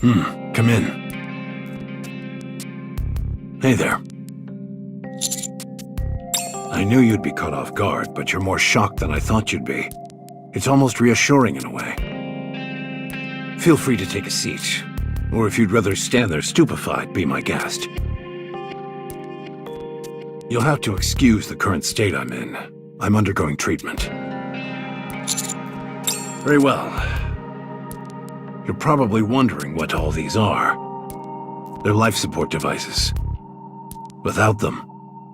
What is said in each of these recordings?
Come in. Hey there. I knew you'd be caught off guard, but you're more shocked than I thought you'd be. It's almost reassuring in a way. Feel free to take a seat, or if you'd rather stand there stupefied, be my guest. You'll have to excuse the current state I'm in. I'm undergoing treatment. Very well. You're probably wondering what all these are. They're life support devices. Without them,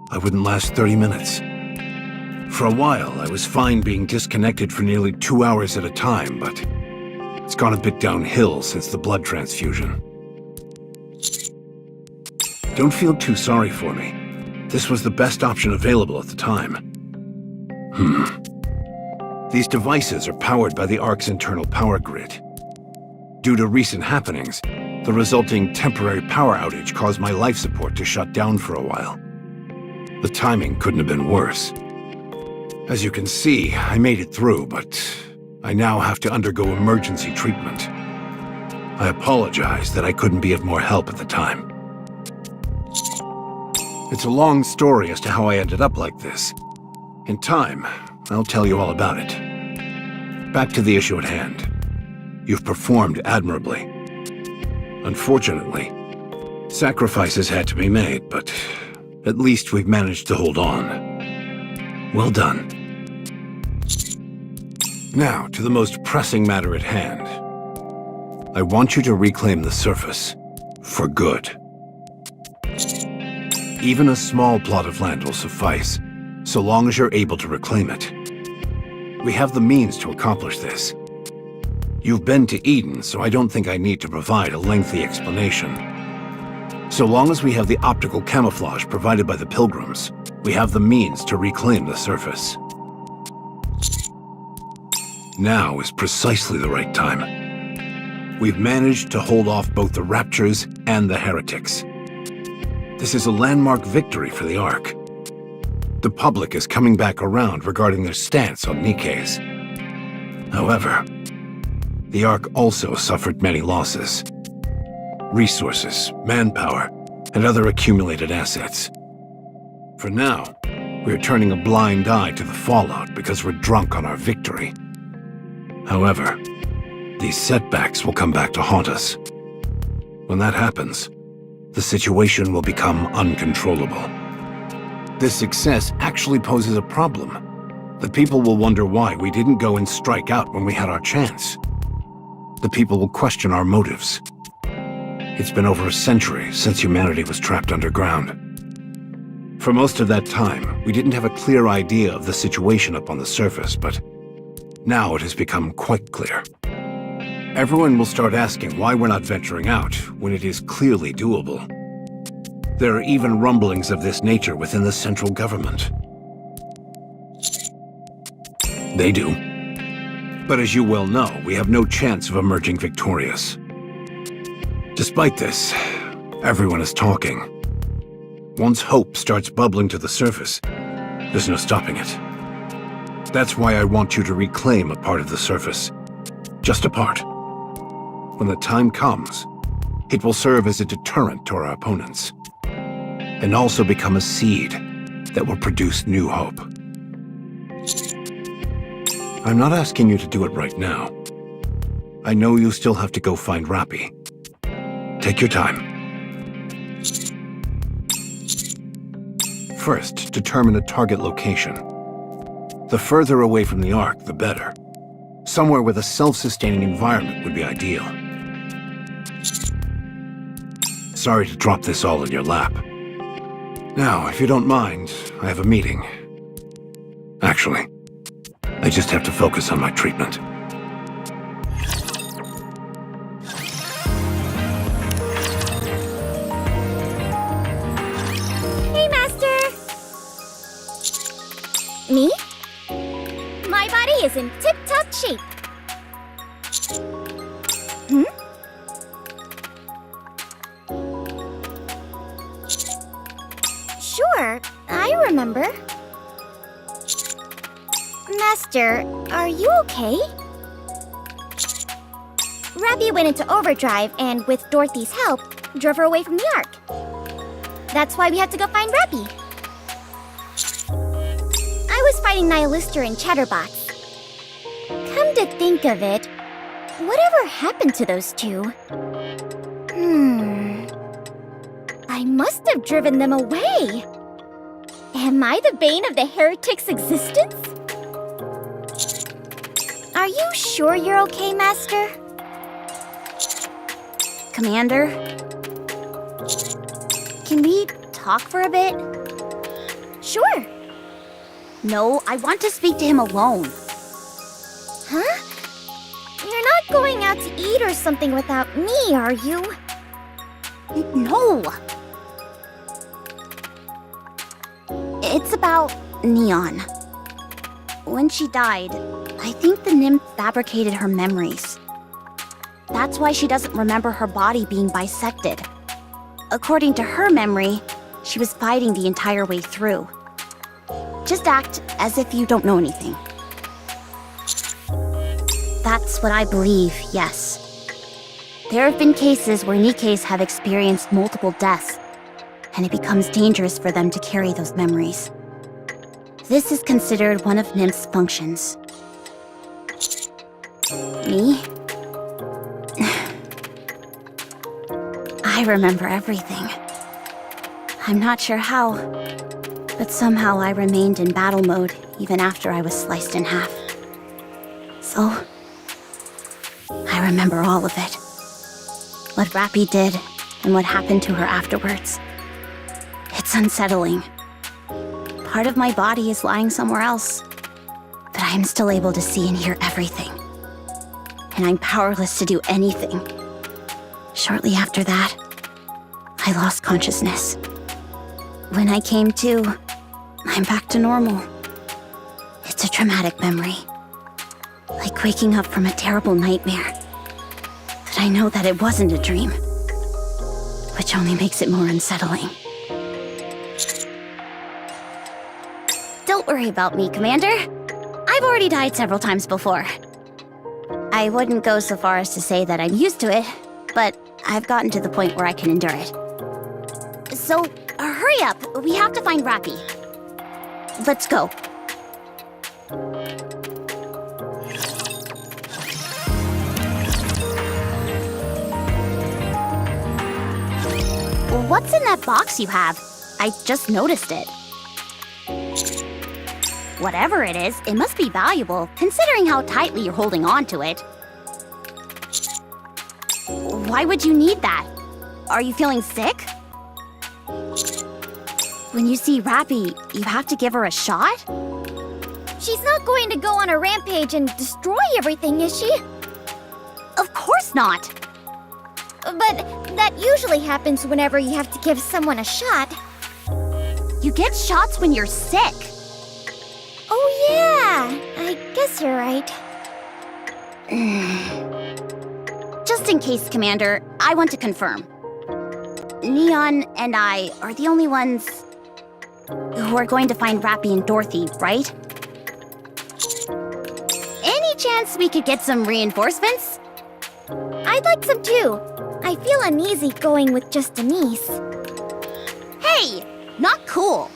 I wouldn't last 30 minutes. For a while, I was fine being disconnected for nearly 2 hours at a time, but it's gone a bit downhill since the blood transfusion. Don't feel too sorry for me. This was the best option available at the time. These devices are powered by the Ark's internal power grid. Due to recent happenings, the resulting temporary power outage caused my life support to shut down for a while. The timing couldn't have been worse. As you can see, I made it through, but I now have to undergo emergency treatment. I apologize that I couldn't be of more help at the time. It's a long story as to how I ended up like this. In time, I'll tell you all about it. Back to the issue at hand. You've performed admirably. Unfortunately, sacrifices had to be made, but at least we've managed to hold on. Well done. Now, to the most pressing matter at hand. I want you to reclaim the surface. For good. Even a small plot of land will suffice, so long as you're able to reclaim it. We have the means to accomplish this. You've been to Eden, so I don't think I need to provide a lengthy explanation. So long as we have the optical camouflage provided by the Pilgrims, we have the means to reclaim the surface. Now is precisely the right time. We've managed to hold off both the Raptures and the Heretics. This is a landmark victory for the Ark. The public is coming back around regarding their stance on nikkes. However, the Ark also suffered many losses. Resources, manpower, and other accumulated assets. For now, we're turning a blind eye to the fallout because we're drunk on our victory. However, these setbacks will come back to haunt us. When that happens, the situation will become uncontrollable. This success actually poses a problem. The people will wonder why we didn't go and strike out when we had our chance. The people will question our motives. It's been over a century since humanity was trapped underground. For most of that time, we didn't have a clear idea of the situation up on the surface, but now it has become quite clear. Everyone will start asking why we're not venturing out when it is clearly doable. There are even rumblings of this nature within the central government. They do. But as you well know, we have no chance of emerging victorious. Despite this, everyone is talking. Once hope starts bubbling to the surface, there's no stopping it. That's why I want you to reclaim a part of the surface. Just a part. When the time comes, it will serve as a deterrent to our opponents. And also become a seed that will produce new hope. I'm not asking you to do it right now. I know you still have to go find Rappy. Take your time. First, determine a target location. The further away from the Ark, the better. Somewhere with a self-sustaining environment would be ideal. Sorry to drop this all in your lap. Now, if you don't mind, I have a meeting. Actually, I just have to focus on my treatment. Hey, Master! Me? My body is in tip-top shape. Sure, I remember. Master, are you okay? Rappy went into overdrive and, with Dorothy's help, drove her away from the Ark. That's why we had to go find Rappy. I was fighting Nihilister and Chatterbox. Come to think of it, whatever happened to those two? I must have driven them away. Am I the bane of the heretic's existence? Are you sure you're okay, Master? Commander? Can we talk for a bit? Sure. No, I want to speak to him alone. Huh? You're not going out to eat or something without me, are you? No! It's about Neon. When she died, I think the nymph fabricated her memories. That's why she doesn't remember her body being bisected. According to her memory, she was fighting the entire way through. Just act as if you don't know anything. That's what I believe, yes. There have been cases where nikkes have experienced multiple deaths, and it becomes dangerous for them to carry those memories. This is considered one of Nymph's functions. Me? I remember everything. I'm not sure how, but somehow I remained in battle mode even after I was sliced in half. So, I remember all of it. What Rappy did and what happened to her afterwards. It's unsettling. Part of my body is lying somewhere else, but I am still able to see and hear everything. And I'm powerless to do anything. Shortly after that, I lost consciousness. When I came to, I'm back to normal. It's a traumatic memory. Like waking up from a terrible nightmare. But I know that it wasn't a dream, which only makes it more unsettling. Don't worry about me, Commander. I've already died several times before. I wouldn't go so far as to say that I'm used to it, but I've gotten to the point where I can endure it. So, hurry up. We have to find Rappy. Let's go. What's in that box you have? I just noticed it. Whatever it is, it must be valuable, considering how tightly you're holding on to it. Why would you need that? Are you feeling sick? When you see Rappy, you have to give her a shot? She's not going to go on a rampage and destroy everything, is she? Of course not! But that usually happens whenever you have to give someone a shot. You get shots when you're sick. Oh yeah, I guess you're right. Just in case, Commander, I want to confirm. Neon and I are the only ones who are going to find Rappy and Dorothy, right? Any chance we could get some reinforcements? I'd like some too. I feel uneasy going with just Denise. Hey, not cool.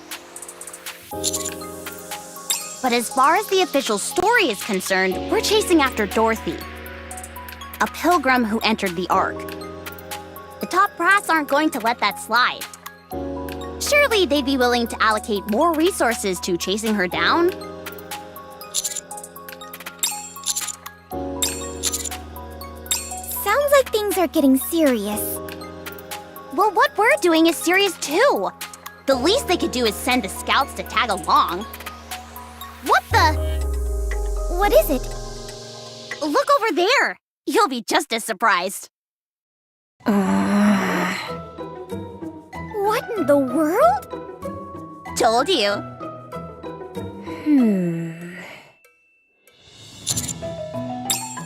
But as far as the official story is concerned, we're chasing after Dorothy, a pilgrim who entered the Ark. The top brass aren't going to let that slide. Surely they'd be willing to allocate more resources to chasing her down? Sounds like things are getting serious. Well, what we're doing is serious too. The least they could do is send the scouts to tag along. What the? What is it? Look over there! You'll be just as surprised. What in the world? Told you.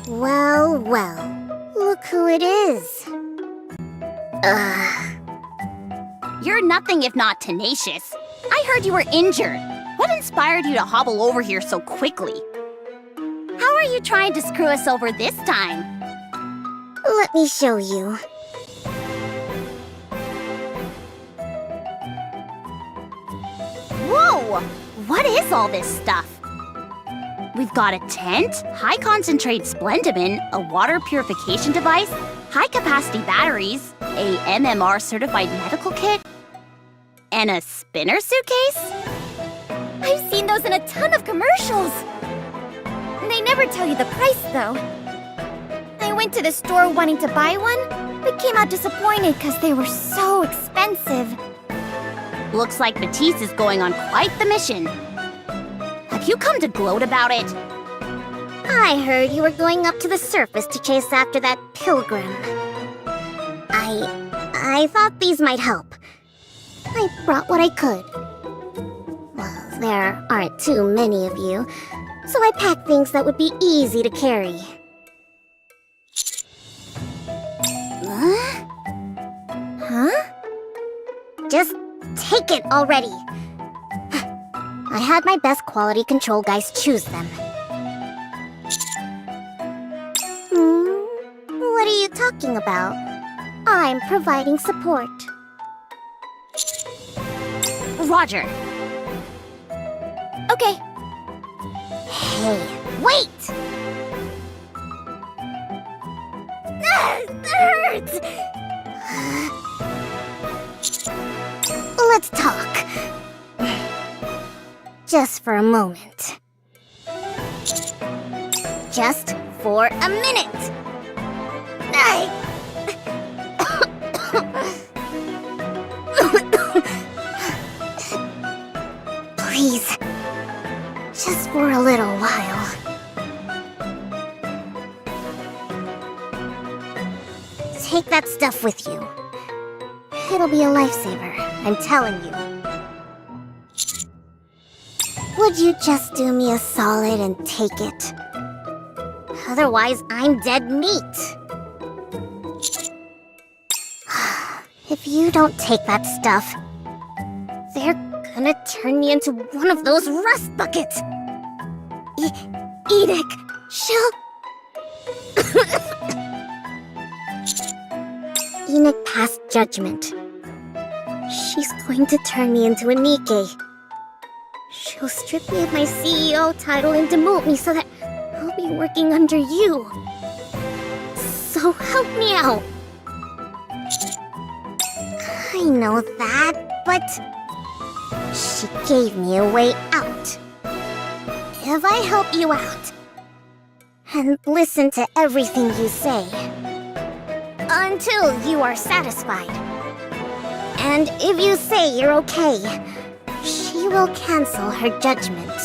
Well, well. Look who it is. You're nothing if not tenacious. I heard you were injured. What inspired you to hobble over here so quickly? How are you trying to screw us over this time? Let me show you. Whoa! What is all this stuff? We've got a tent, high-concentrate Splendimin, a water purification device, high-capacity batteries, a MMR-certified medical kit, and a spinner suitcase? I've seen those in a ton of commercials. They never tell you the price, though. I went to the store wanting to buy one, but came out disappointed because they were so expensive. Looks like Matisse is going on quite the mission. Have you come to gloat about it? I heard you were going up to the surface to chase after that pilgrim. I thought these might help. I brought what I could. Well, there aren't too many of you, so I packed things that would be easy to carry. Huh? Just take it already. I had my best quality control guys choose them. What are you talking about? I'm providing support. Roger. Okay. Hey, wait! That hurts! Let's talk. Just for a moment. Just for a minute. Please. Just for a little while. Take that stuff with you. It'll be a lifesaver, I'm telling you. Would you just do me a solid and take it? Otherwise, I'm dead meat. If you don't take that stuff, they're gonna turn me into one of those rust buckets. Edith, she'll... Enoch passed judgment. She's going to turn me into a nikke. She'll strip me of my CEO title and demote me so that I'll be working under you. So help me out. I know that, but she gave me a way out. If I help you out and listen to everything you say until you are satisfied, and if you say you're okay, she will cancel her judgment.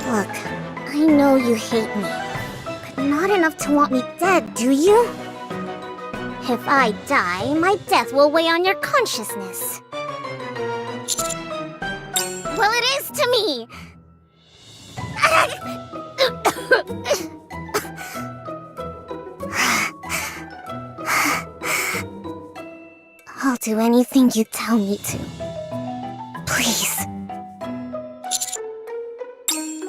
Look, I know you hate me, but not enough to want me dead, do you? If I die, my death will weigh on your consciousness. Well, it is to me! I'll do anything you tell me to. Please.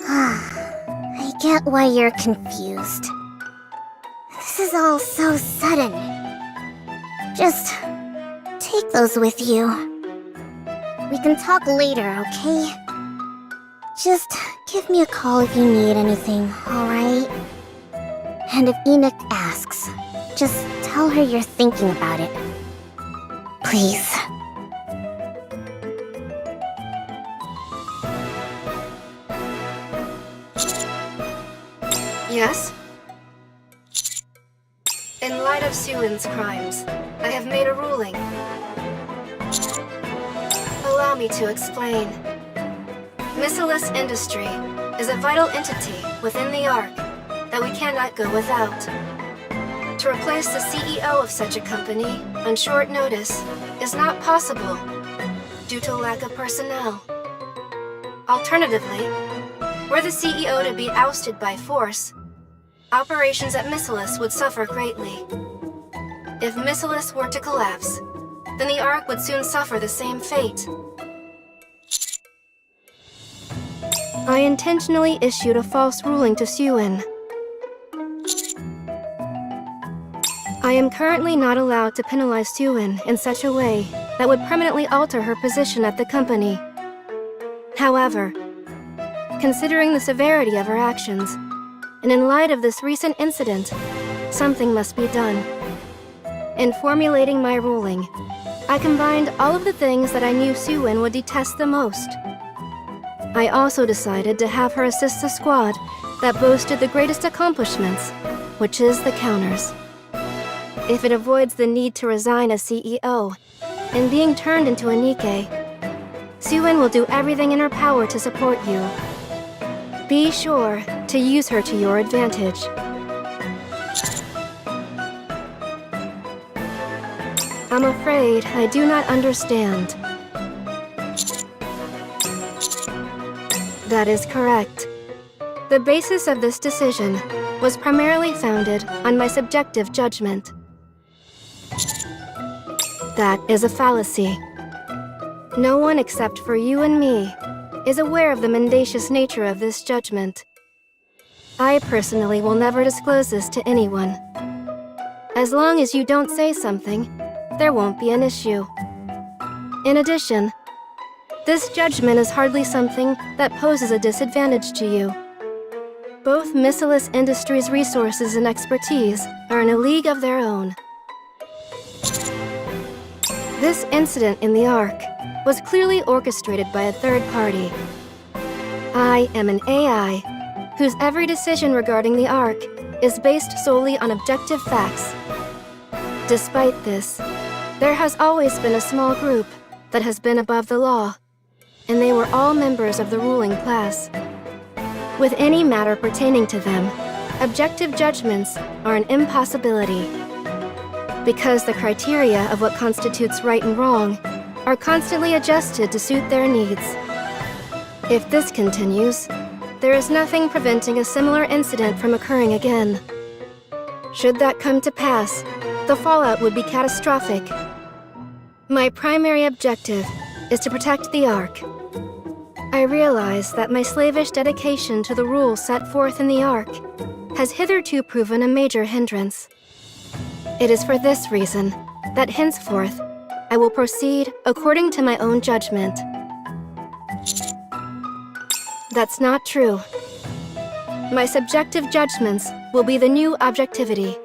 I get why you're confused. This is all so sudden. Just take those with you. We can talk later, okay? Just give me a call if you need anything, alright? And if Enoch asks, just tell her you're thinking about it. Please. Yes? In light of Suin's crimes, I have made a ruling. Allow me to explain. Missilus Industry is a vital entity within the Ark that we cannot go without. To replace the CEO of such a company on short notice is not possible due to lack of personnel. Alternatively, were the CEO to be ousted by force, operations at Missilus would suffer greatly. If Missilus were to collapse, then the Ark would soon suffer the same fate. I intentionally issued a false ruling to Suin. I am currently not allowed to penalize Suin in such a way that would permanently alter her position at the company. However, considering the severity of her actions, and in light of this recent incident, something must be done. In formulating my ruling, I combined all of the things that I knew Suin would detest the most. I also decided to have her assist the squad that boasted the greatest accomplishments, which is the counters. If it avoids the need to resign as CEO and being turned into a nikke, Suin will do everything in her power to support you. Be sure to use her to your advantage. I'm afraid I do not understand. That is correct. The basis of this decision was primarily founded on my subjective judgment. That is a fallacy. No one except for you and me is aware of the mendacious nature of this judgment. I personally will never disclose this to anyone. As long as you don't say something, there won't be an issue. In addition, this judgment is hardly something that poses a disadvantage to you. Both Missilus Industries' resources and expertise are in a league of their own. This incident in the Ark was clearly orchestrated by a third party. I am an AI whose every decision regarding the Ark is based solely on objective facts. Despite this, there has always been a small group that has been above the law, and they were all members of the ruling class. With any matter pertaining to them, objective judgments are an impossibility. Because the criteria of what constitutes right and wrong are constantly adjusted to suit their needs. If this continues, there is nothing preventing a similar incident from occurring again. Should that come to pass, the fallout would be catastrophic. My primary objective is to protect the Ark. I realize that my slavish dedication to the rules set forth in the Ark has hitherto proven a major hindrance. It is for this reason that henceforth I will proceed according to my own judgment. That's not true. My subjective judgments will be the new objectivity.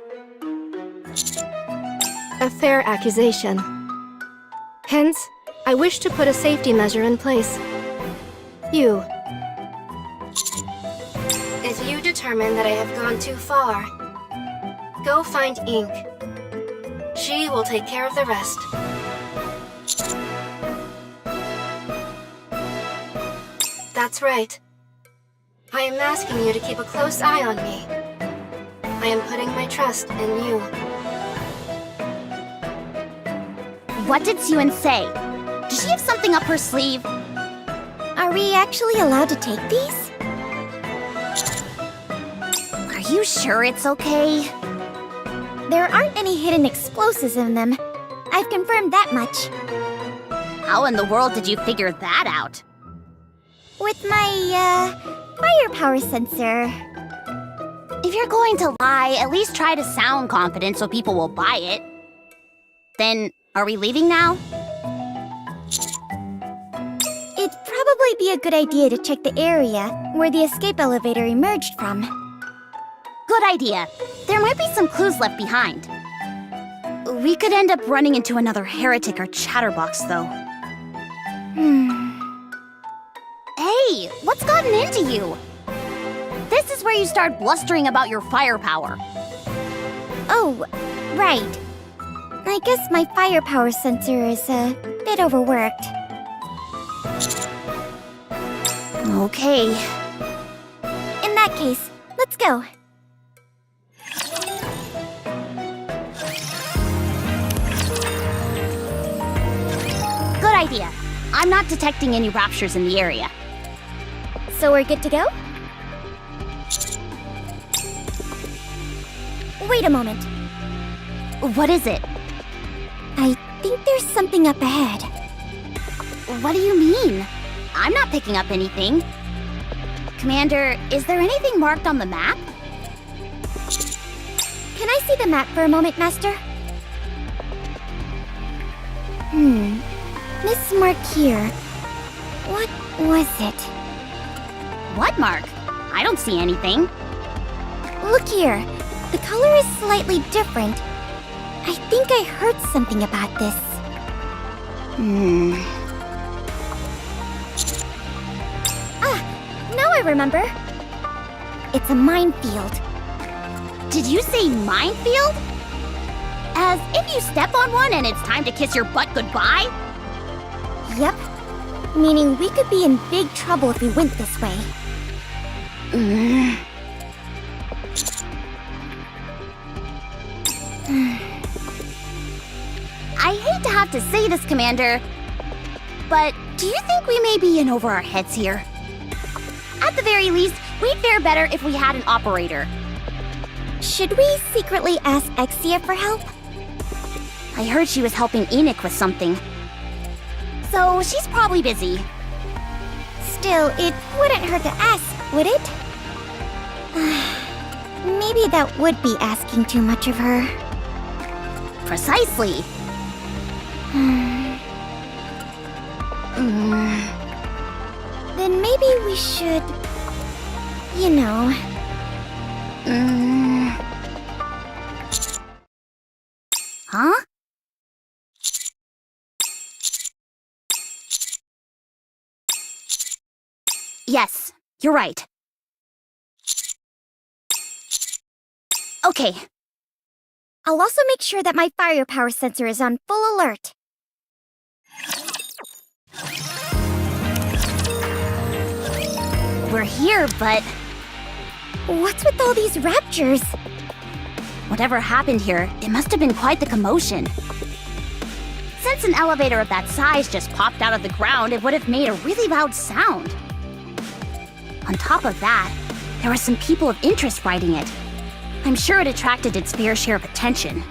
A fair accusation. Hence, I wish to put a safety measure in place. You. If you determine that I have gone too far, go find Ink. She will take care of the rest. That's right. I am asking you to keep a close eye on me. I am putting my trust in you. What did Suin say? Does she have something up her sleeve? Are we actually allowed to take these? Are you sure it's okay? There aren't any hidden explosives in them. I've confirmed that much. How in the world did you figure that out? With my, firepower sensor. If you're going to lie, at least try to sound confident so people will buy it. Then, are we leaving now? It'd probably be a good idea to check the area where the escape elevator emerged from. Good idea. There might be some clues left behind. We could end up running into another heretic or chatterbox, though. Hey, what's gotten into you? This is where you start blustering about your firepower. Oh, right. I guess my firepower sensor is a bit overworked. Okay. In that case, let's go. Good idea. I'm not detecting any raptures in the area. So we're good to go? Wait a moment. What is it? I think there's something up ahead. What do you mean? I'm not picking up anything. Commander, is there anything marked on the map? Can I see the map for a moment, Master? This mark here. What was it? What mark? I don't see anything. Look here. The color is slightly different. I think I heard something about this. Now I remember. It's a minefield. Did you say minefield? As if you step on one and it's time to kiss your butt goodbye? Yep. Meaning we could be in big trouble if we went this way. I hate to have to say this, Commander, but do you think we may be in over our heads here? At the very least, we'd fare better if we had an operator. Should we secretly ask Exia for help? I heard she was helping Enoch with something. So she's probably busy. Still, it wouldn't hurt to ask, would it? Maybe that would be asking too much of her. Precisely. Then maybe we should... You know... Huh? Yes, you're right. Okay. I'll also make sure that my firepower sensor is on full alert. We're here, but What's with all these raptures? whatever happened here, it must have been quite the commotion. Since an elevator of that size just popped out of the ground, it would have made a really loud sound. On top of that, there were some people of interest riding it. I'm sure it attracted its fair share of attention.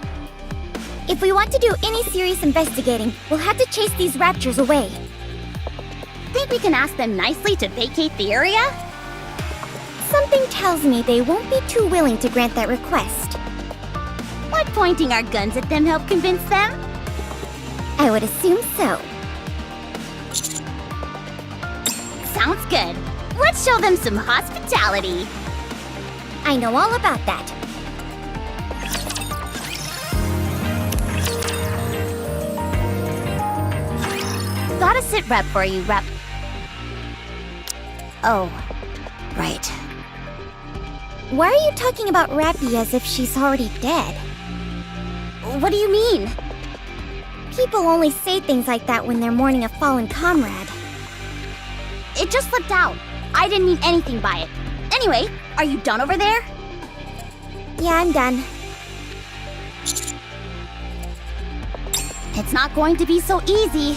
If we want to do any serious investigating, we'll have to chase these raptures away. Think we can ask them nicely to vacate the area? Something tells me they won't be too willing to grant that request. Would pointing our guns at them help convince them? I would assume so. Sounds good. Let's show them some hospitality. I know all about that. Got a sit rep for you, Rep. Oh, right. Why are you talking about Rappy as if she's already dead? What do you mean? People only say things like that when they're mourning a fallen comrade. It just slipped out. I didn't mean anything by it. Anyway, are you done over there? Yeah, I'm done. It's not going to be so easy.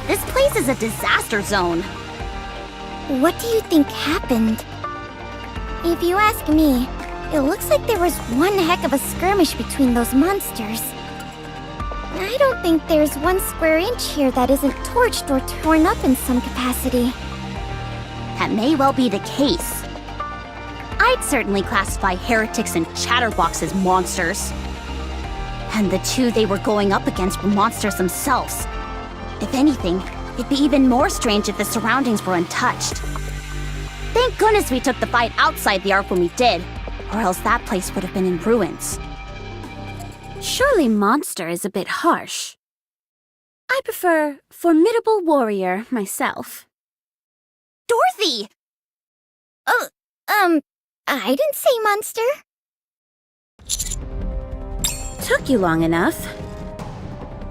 This place is a disaster zone. What do you think happened? If you ask me, it looks like there was one heck of a skirmish between those monsters. I don't think there's 1 square inch here that isn't torched or torn up in some capacity. That may well be the case. I'd certainly classify heretics and chatterbox as monsters. And the two they were going up against were monsters themselves. If anything, it'd be even more strange if the surroundings were untouched. Thank goodness we took the fight outside the Ark when we did, or else that place would have been in ruins. Surely monster is a bit harsh. I prefer formidable warrior myself. Dorothy! I didn't say monster. Took you long enough.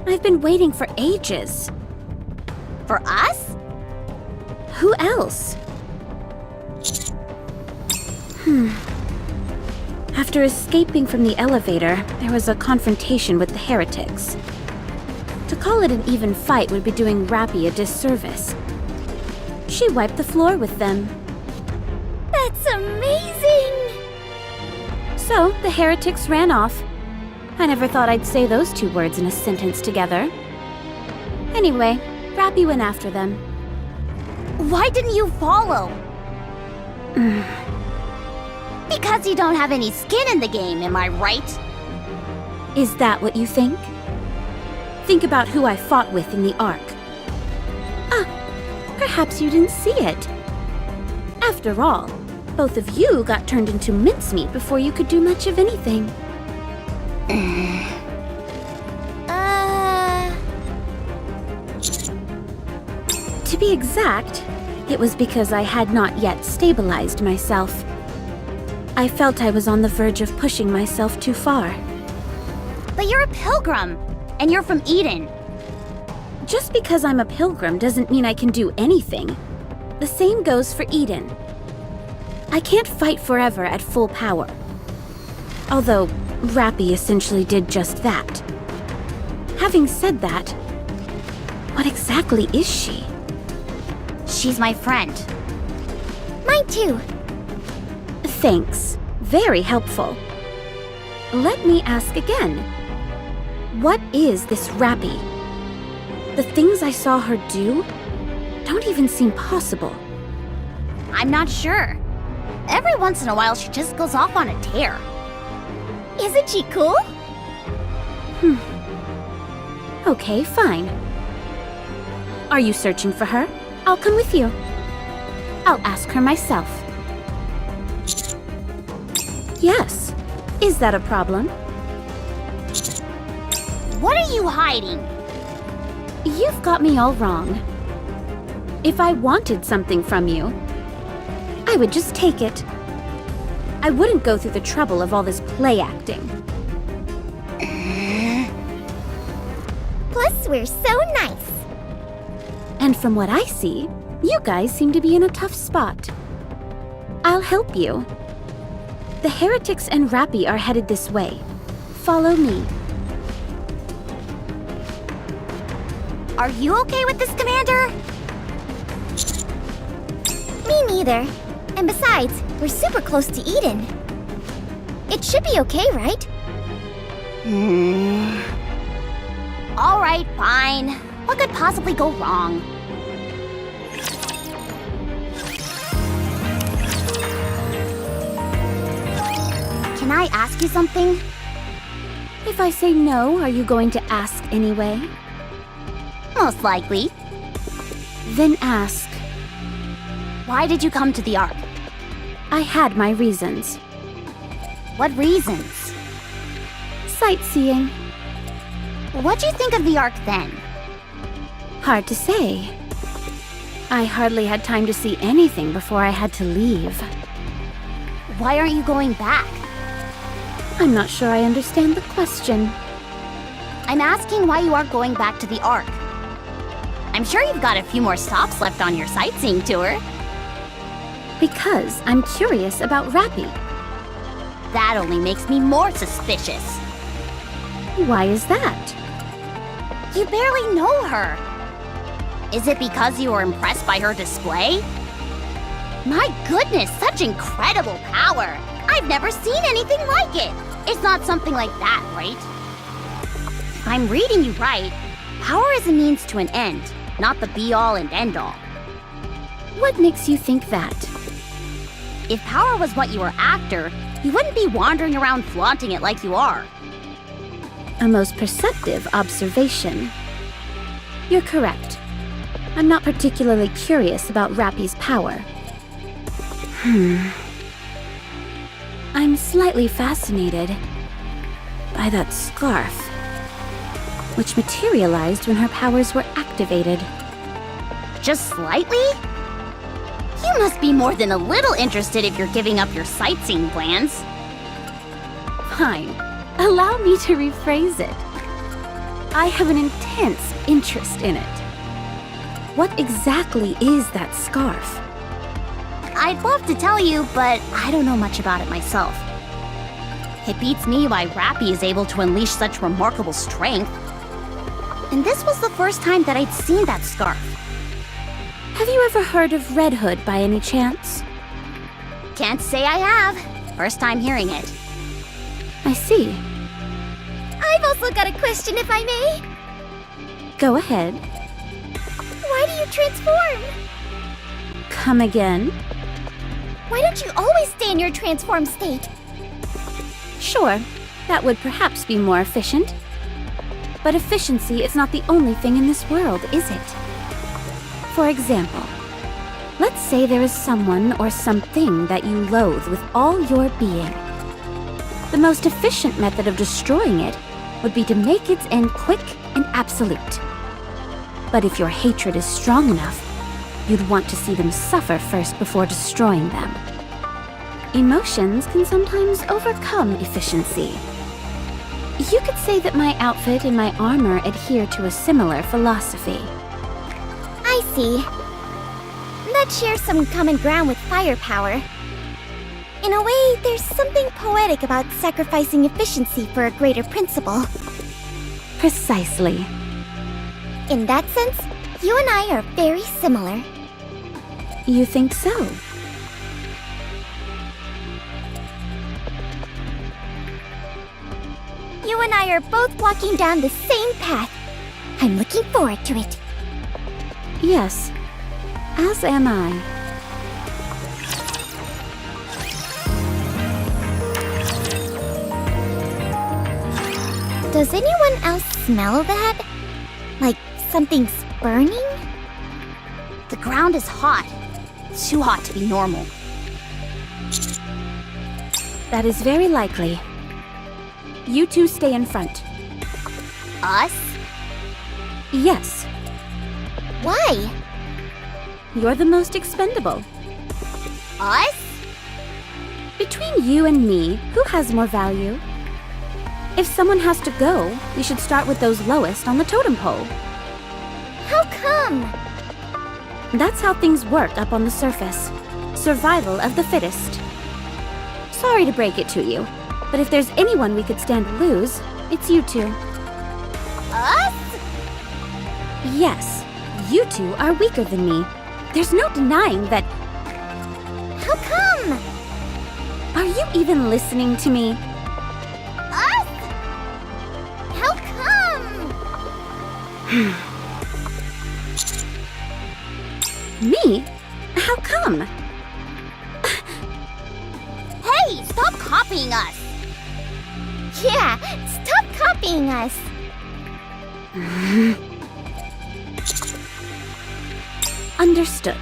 I've been waiting for ages. For us? Who else? After escaping from the elevator, there was a confrontation with the heretics. To call it an even fight would be doing Rappy a disservice. She wiped the floor with them. That's amazing! So, the heretics ran off. I never thought I'd say those 2 words in a sentence together. Anyway, Rappy went after them. Why didn't you follow? Because you don't have any skin in the game, am I right? Is that what you think? Think about who I fought with in the Ark. Ah, perhaps you didn't see it. After all, both of you got turned into mincemeat before you could do much of anything. To be exact, it was because I had not yet stabilized myself. I felt I was on the verge of pushing myself too far. But you're a pilgrim, and you're from Eden. Just because I'm a pilgrim doesn't mean I can do anything. The same goes for Eden. I can't fight forever at full power. Although, Rappy essentially did just that. Having said that, what exactly is she? She's my friend. Mine too. Thanks. Very helpful. Let me ask again. What is this Rappy? The things I saw her do don't even seem possible. I'm not sure. Every once in a while, she just goes off on a tear. Isn't she cool? Okay, fine. Are you searching for her? I'll come with you. I'll ask her myself. Yes. Is that a problem? What are you hiding? You've got me all wrong. If I wanted something from you, I would just take it. I wouldn't go through the trouble of all this play acting. Plus, we're so nice. And from what I see, you guys seem to be in a tough spot. I'll help you. The heretics and Rappy are headed this way. Follow me. Are you okay with this, Commander? Me neither. And besides, we're super close to Eden. It should be okay, right? All right, fine. What could possibly go wrong? Can I ask you something? If I say no, are you going to ask anyway? Most likely. Then ask. Why did you come to the Ark? I had my reasons. What reasons? Sightseeing. What'd you think of the Ark then? Hard to say. I hardly had time to see anything before I had to leave. Why aren't you going back? I'm not sure I understand the question. I'm asking why you aren't going back to the Ark. I'm sure you've got a few more stops left on your sightseeing tour. Because I'm curious about Rappy. That only makes me more suspicious. Why is that? You barely know her. Is it because you were impressed by her display? My goodness, such incredible power! I've never seen anything like it! It's not something like that, right? If I'm reading you right, power is a means to an end, not the be-all and end-all. What makes you think that? If power was what you were after, you wouldn't be wandering around flaunting it like you are. A most perceptive observation. You're correct. I'm not particularly curious about Rappy's power. I'm slightly fascinated by that scarf, which materialized when her powers were activated. Just slightly? You must be more than a little interested if you're giving up your sightseeing plans. Fine. Allow me to rephrase it. I have an intense interest in it. What exactly is that scarf? I'd love to tell you, but I don't know much about it myself. It beats me why Rappy is able to unleash such remarkable strength. And this was the first time that I'd seen that scarf. Have you ever heard of Red Hood by any chance? Can't say I have. First time hearing it. I see. I've also got a question, if I may. Go ahead. Why do you transform? Come again? Why don't you always stay in your transformed state? Sure, that would perhaps be more efficient. But efficiency is not the only thing in this world, is it? For example, let's say there is someone or something that you loathe with all your being. The most efficient method of destroying it would be to make its end quick and absolute. But if your hatred is strong enough, you'd want to see them suffer first before destroying them. Emotions can sometimes overcome efficiency. You could say that my outfit and my armor adhere to a similar philosophy. I see. That shares some common ground with firepower. In a way, there's something poetic about sacrificing efficiency for a greater principle. Precisely. In that sense, you and I are very similar. You think so? You and I are both walking down the same path. I'm looking forward to it. Yes, as am I. Does anyone else smell that? Like something's burning? The ground is hot. It's too hot to be normal. That is very likely. You two stay in front. Us? Yes, Why? you're the most expendable. Us? Between you and me, who has more value? If someone has to go, we should start with those lowest on the totem pole. How come? That's how things work up on the surface. Survival of the fittest. Sorry to break it to you, but if there's anyone we could stand to lose, it's you two. Us? Yes, you two are weaker than me. There's no denying that. How come? Are you even listening to me? Us? How come? Me? How come? Hey, stop copying us! Yeah, stop copying us. Understood.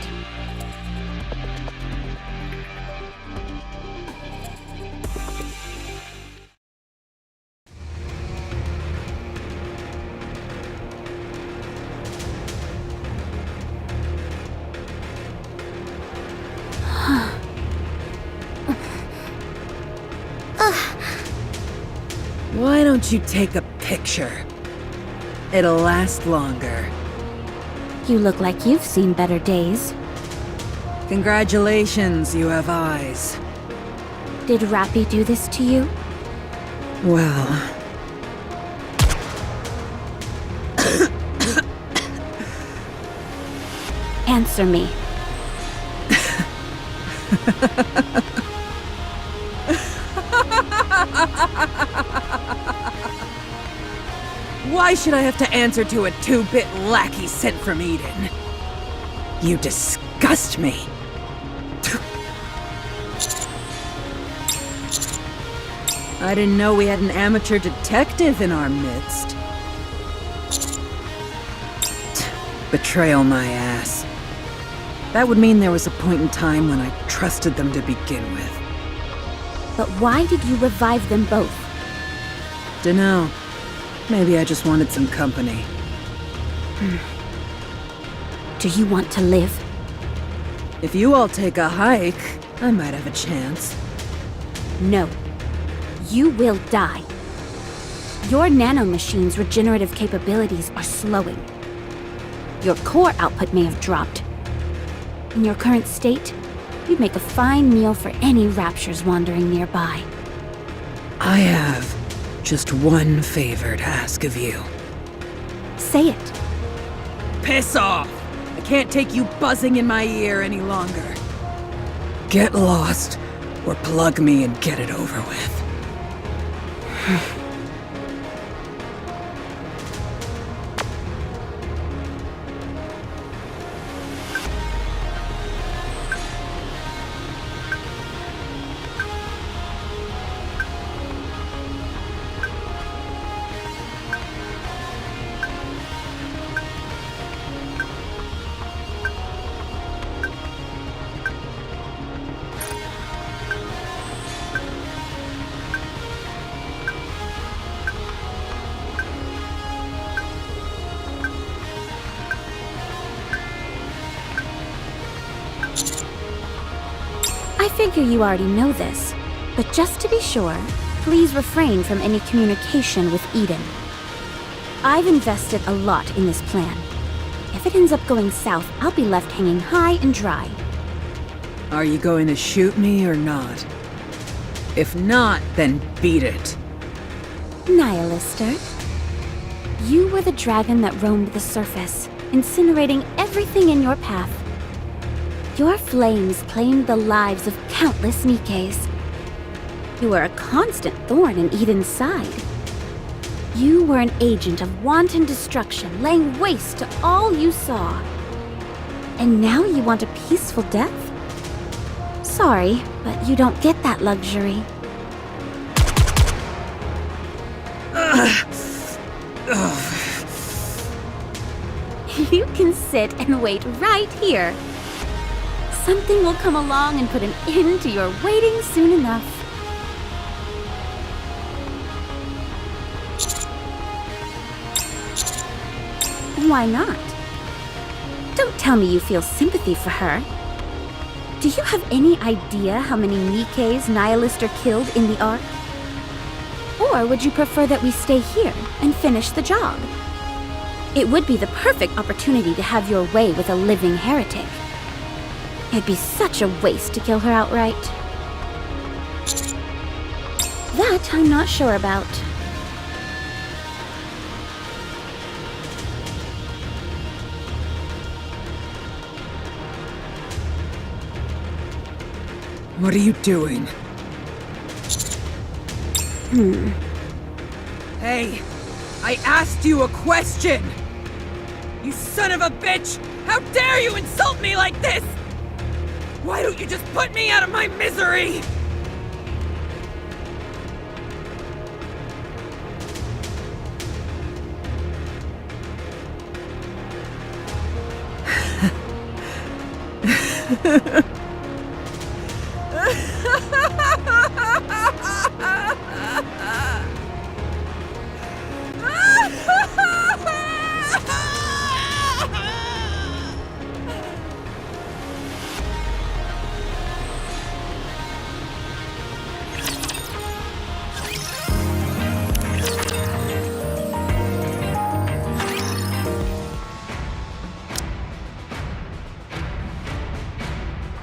Why don't you take a picture? It'll last longer. You look like you've seen better days. Congratulations, you have eyes. Did Rappy do this to you? Well, Answer me. why should I have to answer to a two-bit lackey sent from Eden? You disgust me. I didn't know we had an amateur detective in our midst. Betrayal my ass. That would mean there was a point in time when I trusted them to begin with. But why did you revive them both? Dunno. Maybe I just wanted some company. Do you want to live? If you all take a hike, I might have a chance. No. You will die. Your nanomachine's regenerative capabilities are slowing. Your core output may have dropped. In your current state, you'd make a fine meal for any raptures wandering nearby. I have just one favor to ask of you. Say it. Piss off! I can't take you buzzing in my ear any longer. Get lost, or plug me and get it over with. I figure you already know this, but just to be sure, please refrain from any communication with Eden. I've invested a lot in this plan. If it ends up going south, I'll be left hanging high and dry. Are you going to shoot me or not? If not, then beat it. Nihilister, you were the dragon that roamed the surface, incinerating everything in your path. Your flames claimed the lives of countless Nikkes. You were a constant thorn in Eden's side. You were an agent of wanton destruction, laying waste to all you saw. And now you want a peaceful death? Sorry, but you don't get that luxury. You can sit and wait right here. Something will come along and put an end to your waiting soon enough. Why not? Don't tell me you feel sympathy for her. Do you have any idea how many Nikkes Nihilister killed in the Ark? Or would you prefer that we stay here and finish the job? It would be the perfect opportunity to have your way with a living heretic. It'd be such a waste to kill her outright. That I'm not sure about. What are you doing? Hey, I asked you a question! You son of a bitch! How dare you insult me like this! Why don't you just put me out of my misery?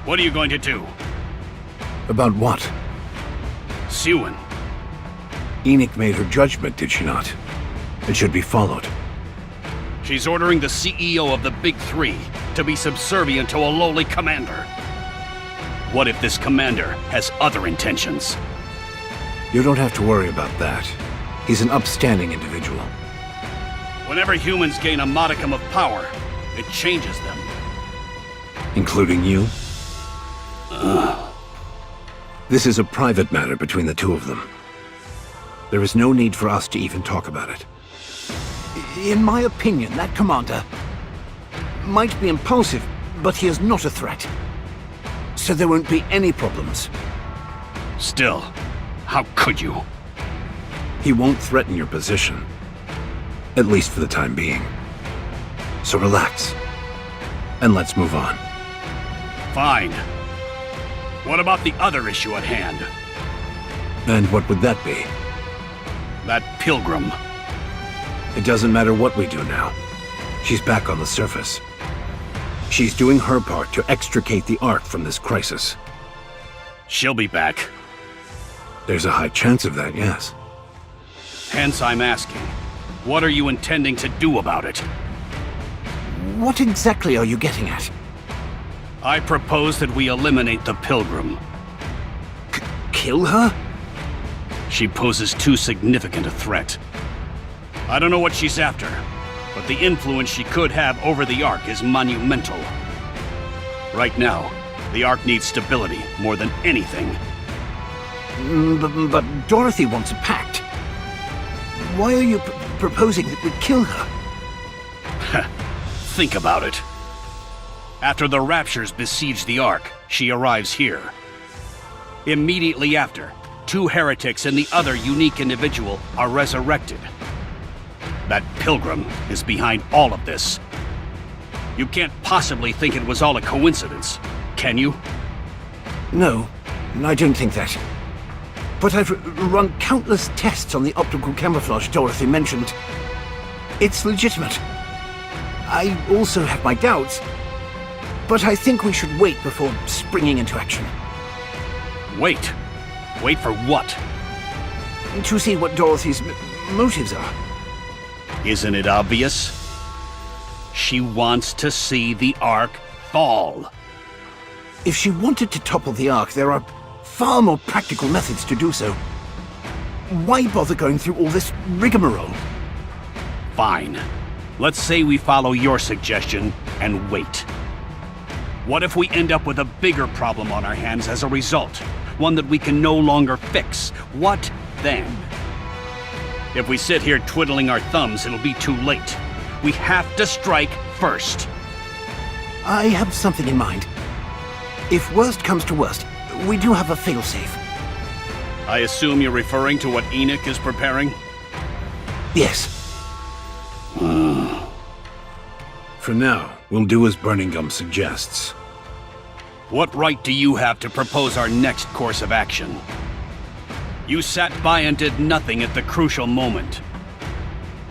What are you going to do? About what? Siwan. Enoch made her judgment, did she not? It should be followed. She's ordering the CEO of the Big Three to be subservient to a lowly commander. What if this commander has other intentions? You don't have to worry about that. He's an upstanding individual. Whenever humans gain a modicum of power, it changes them. Including you? This is a private matter between the two of them. There is no need for us to even talk about it. In my opinion, that commander might be impulsive, but he is not a threat. So there won't be any problems. Still, how could you? He won't threaten your position. At least for the time being. So relax. And let's move on. Fine. What about the other issue at hand? And what would that be? That pilgrim. It doesn't matter what we do now. She's back on the surface. She's doing her part to extricate the Ark from this crisis. She'll be back. There's a high chance of that, yes. Hence I'm asking, what are you intending to do about it? What exactly are you getting at? I propose that we eliminate the pilgrim. Kill her? She poses too significant a threat. I don't know what she's after, but the influence she could have over the Ark is monumental. Right now, the Ark needs stability more than anything. But Dorothy wants a pact. Why are you proposing that we kill her? Think about it. After the Raptures besiege the Ark, she arrives here. Immediately after, two heretics and the other unique individual are resurrected. That pilgrim is behind all of this. You can't possibly think it was all a coincidence, can you? No, I don't think that. But I've run countless tests on the optical camouflage Dorothy mentioned. It's legitimate. I also have my doubts, but I think we should wait before springing into action. Wait. Wait for what? To see what Dorothy's motives are. Isn't it obvious? She wants to see the Ark fall. If she wanted to topple the Ark, there are far more practical methods to do so. Why bother going through all this rigmarole? Fine. Let's say we follow your suggestion and wait. What if we end up with a bigger problem on our hands as a result? One that we can no longer fix? What then? If we sit here twiddling our thumbs, it'll be too late. We have to strike first. I have something in mind. If worst comes to worst, we do have a failsafe. I assume you're referring to what Enoch is preparing? Yes. For now, we'll do as Burning Gum suggests. What right do you have to propose our next course of action? You sat by and did nothing at the crucial moment.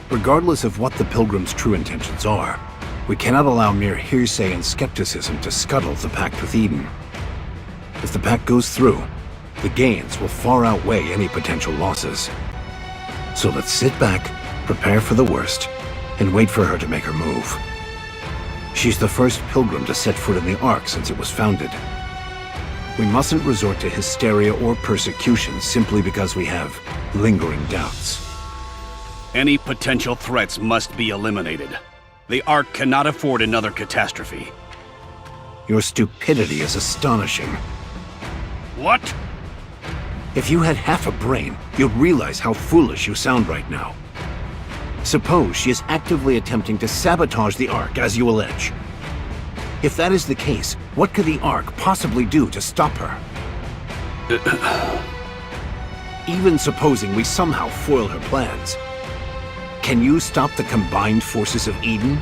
Regardless of what the Pilgrims' true intentions are, we cannot allow mere hearsay and skepticism to scuttle the pact with Eden. If the pact goes through, the gains will far outweigh any potential losses. So let's sit back, prepare for the worst, and wait for her to make her move. She's the first Pilgrim to set foot in the Ark since it was founded. We mustn't resort to hysteria or persecution simply because we have lingering doubts. Any potential threats must be eliminated. The Ark cannot afford another catastrophe. Your stupidity is astonishing. What? If you had half a brain, you'd realize how foolish you sound right now. Suppose she is actively attempting to sabotage the Ark, as you allege. If that is the case, what could the Ark possibly do to stop her? Even supposing we somehow foil her plans, can you stop the combined forces of Eden?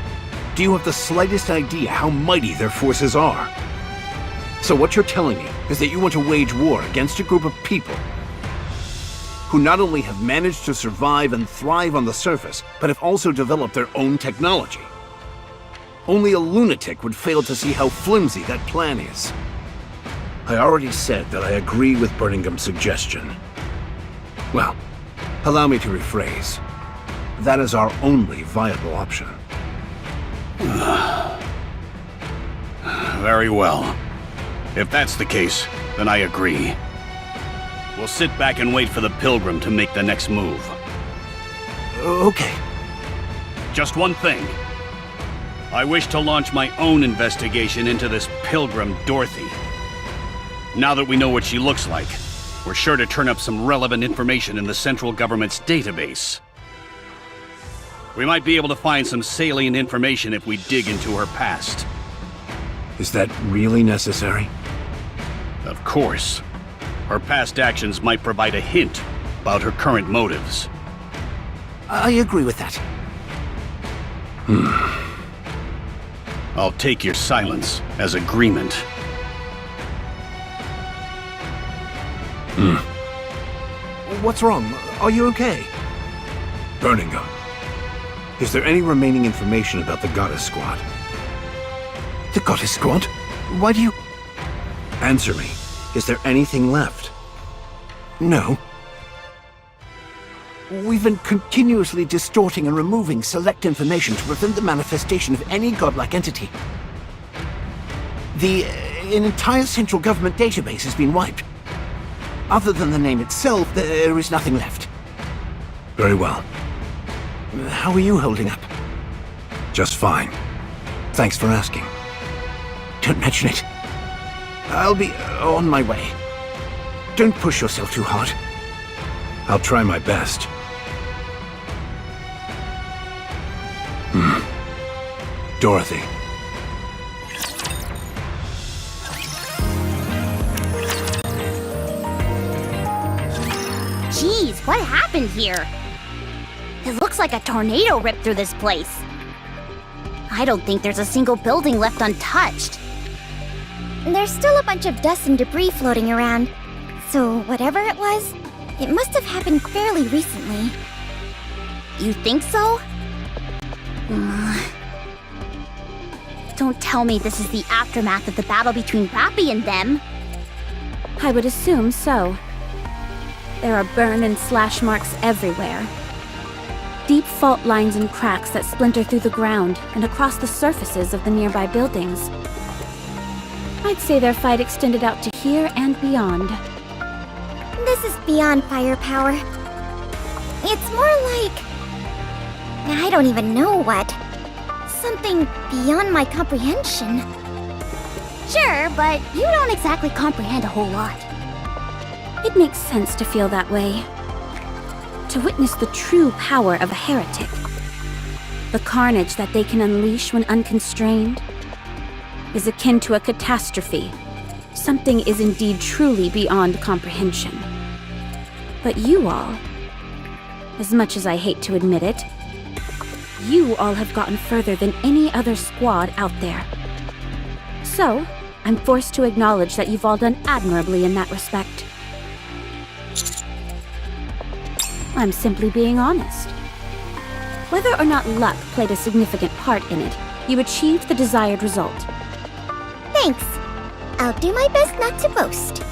Do you have the slightest idea how mighty their forces are? So what you're telling me is that you want to wage war against a group of people who not only have managed to survive and thrive on the surface, but have also developed their own technology. Only a lunatic would fail to see how flimsy that plan is. I already said that I agree with Burning Gum's suggestion. Well, allow me to rephrase. That is our only viable option. Very well. If that's the case, then I agree. We'll sit back and wait for the Pilgrim to make the next move. Okay. Just one thing. I wish to launch my own investigation into this Pilgrim Dorothy. Now that we know what she looks like, we're sure to turn up some relevant information in the central government's database. We might be able to find some salient information if we dig into her past. Is that really necessary? Of course. Her past actions might provide a hint about her current motives. I agree with that. I'll take your silence as agreement. What's wrong? Are you okay? Burning Gum. Is there any remaining information about the Goddess Squad? The Goddess Squad? Why do you... Answer me. Is there anything left? No. We've been continuously distorting and removing select information to prevent the manifestation of any godlike entity. An entire central government database has been wiped. Other than the name itself, there is nothing left. Very well. How are you holding up? Just fine. Thanks for asking. Don't mention it. I'll be on my way. Don't push yourself too hard. I'll try my best. Dorothy. Jeez, what happened here? It looks like a tornado ripped through this place. I don't think there's a single building left untouched. there's still a bunch of dust and debris floating around. So whatever it was, it must have happened fairly recently. You think so? Don't tell me this is the aftermath of the battle between Rappy and them. I would assume so. There are burn and slash marks everywhere. Deep fault lines and cracks that splinter through the ground and across the surfaces of the nearby buildings. I'd say their fight extended out to here and beyond. This is beyond firepower. It's more like... I don't even know what. Something beyond my comprehension. Sure, but you don't exactly comprehend a whole lot. It makes sense to feel that way. To witness the true power of a heretic. The carnage that they can unleash when unconstrained is akin to a catastrophe. Something is indeed truly beyond comprehension. But you all, as much as I hate to admit it, you all have gotten further than any other squad out there. So, I'm forced to acknowledge that you've all done admirably in that respect. I'm simply being honest. Whether or not luck played a significant part in it, you achieved the desired result. Thanks. I'll do my best not to boast.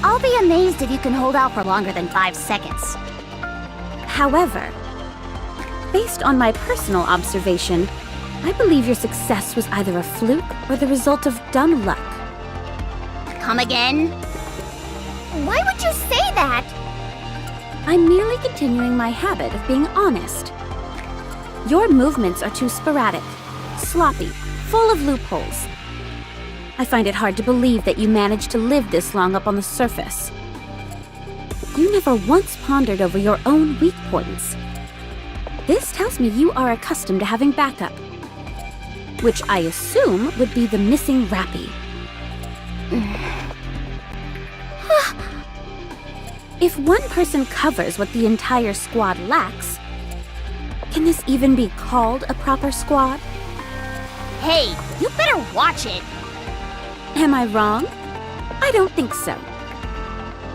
I'll be amazed if you can hold out for longer than 5 seconds. However, based on my personal observation, I believe your success was either a fluke or the result of dumb luck. Come again? Why would you say that? I'm merely continuing my habit of being honest. Your movements are too sporadic, sloppy, full of loopholes. I find it hard to believe that you managed to live this long up on the surface. You never once pondered over your own weak points. This tells me you are accustomed to having backup, which I assume would be the missing Rappy. If one person covers what the entire squad lacks, can this even be called a proper squad? Hey, you better watch it! Am I wrong? I don't think so.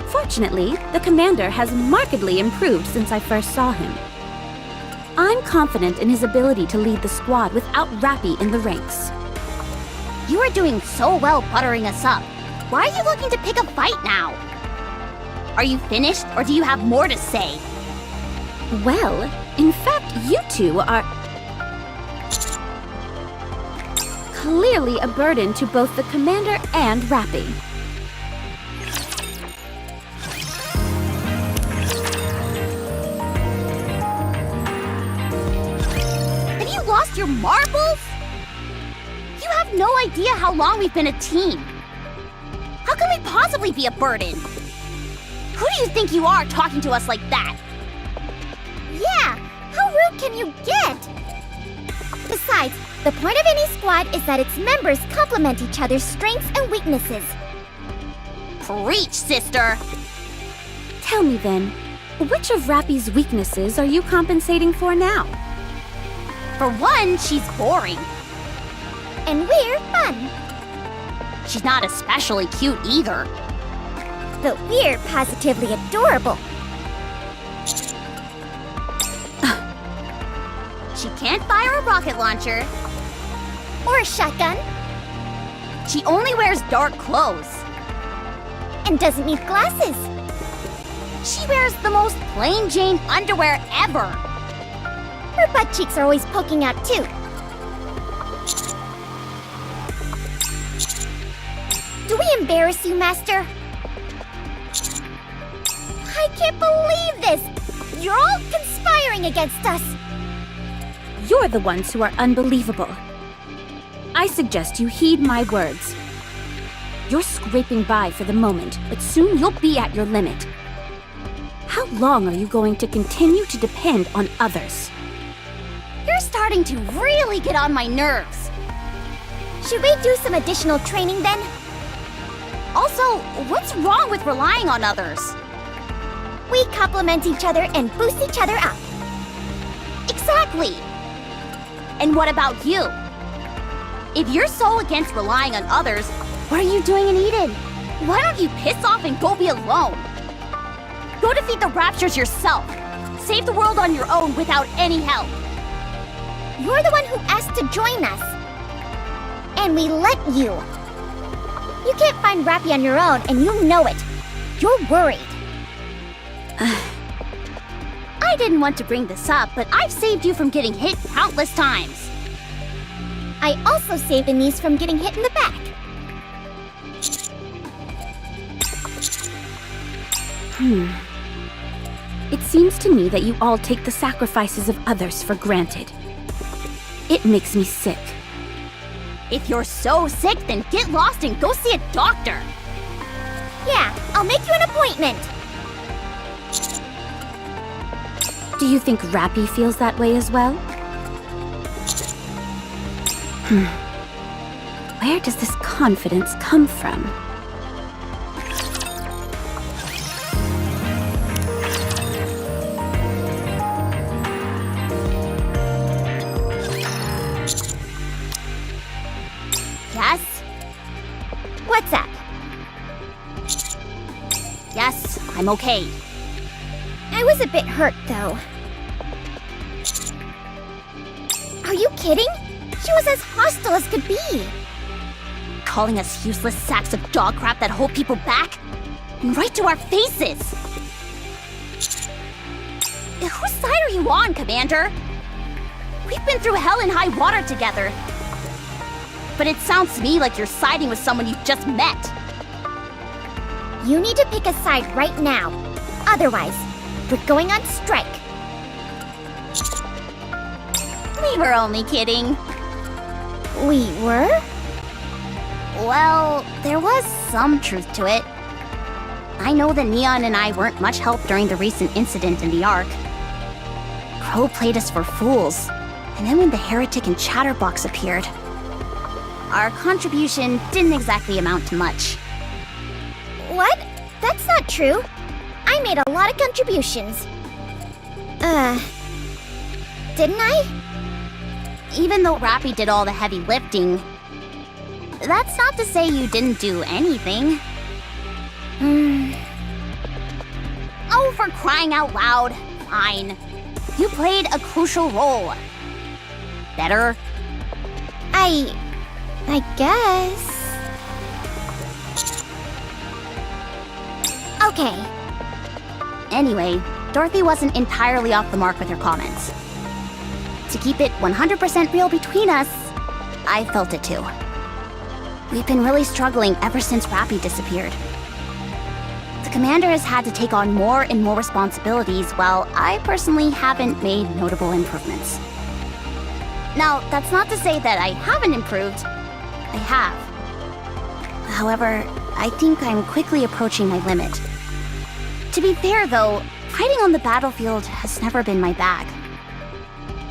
Fortunately, the commander has markedly improved since I first saw him. I'm confident in his ability to lead the squad without Rappy in the ranks. You are doing so well buttering us up. Why are you looking to pick a fight now? Are you finished, or do you have more to say? Well, in fact, you two are clearly a burden to both the commander and Rappy. Have you lost your marbles? You have no idea how long we've been a team. How can we possibly be a burden? Who do you think you are talking to us like that? Yeah, how rude can you get? Besides, the point of any squad is that its members complement each other's strengths and weaknesses. Preach, sister! Tell me then, which of Rappy's weaknesses are you compensating for now? For one, she's boring. And we're fun. She's not especially cute either. But we're positively adorable. She can't fire a rocket launcher. Or a shotgun. She only wears dark clothes. And doesn't need glasses. She wears the most plain Jane underwear ever. Her butt cheeks are always poking out too. Do we embarrass you, Master? I can't believe this! You're all conspiring against us! You're the ones who are unbelievable. I suggest you heed my words. You're scraping by for the moment, but soon you'll be at your limit. How long are you going to continue to depend on others? You're starting to really get on my nerves. Should we do some additional training then? Also, what's wrong with relying on others? We complement each other and boost each other up. Exactly! And what about you? If you're so against relying on others, What are you doing in Eden? Why don't you piss off and go be alone? Go defeat the Raptures yourself. Save the world on your own without any help. You're the one who asked to join us. And we let you. You can't find Rappy on your own, and you know it. You're worried. I didn't want to bring this up, but I've saved you from getting hit countless times. I also saved Anise from getting hit in the back. It seems to me that you all take the sacrifices of others for granted. It makes me sick. If you're so sick, then get lost and go see a doctor. Yeah, I'll make you an appointment. Do you think Rappy feels that way as well? Where does this confidence come from? Yes? What's up? Yes, I'm okay. I was a bit hurt, though. Are you kidding? She was as hostile as could be. Calling us useless sacks of dog crap that hold people back? And right to our faces! Whose side are you on, Commander? We've been through hell and high water together. But it sounds to me like you're siding with someone you just met. You need to pick a side right now. Otherwise, we're going on strike. We were only kidding. We were? Well, there was some truth to it. I know that Neon and I weren't much help during the recent incident in the Ark. Crow played us for fools, and then when the Heretic and Chatterbox appeared, our contribution didn't exactly amount to much. What? That's not true. I made a lot of contributions. Didn't I? Even though Rappy did all the heavy lifting, that's not to say you didn't do anything. Oh, for crying out loud. Fine. You played a crucial role. Better? I guess. Okay. Anyway, Dorothy wasn't entirely off the mark with her comments. To keep it 100% real between us, I felt it too. We've been really struggling ever since Rappy disappeared. The commander has had to take on more and more responsibilities, while I personally haven't made notable improvements. Now, that's not to say that I haven't improved. I have. However, I think I'm quickly approaching my limit. To be fair, though, fighting on the battlefield has never been my bag.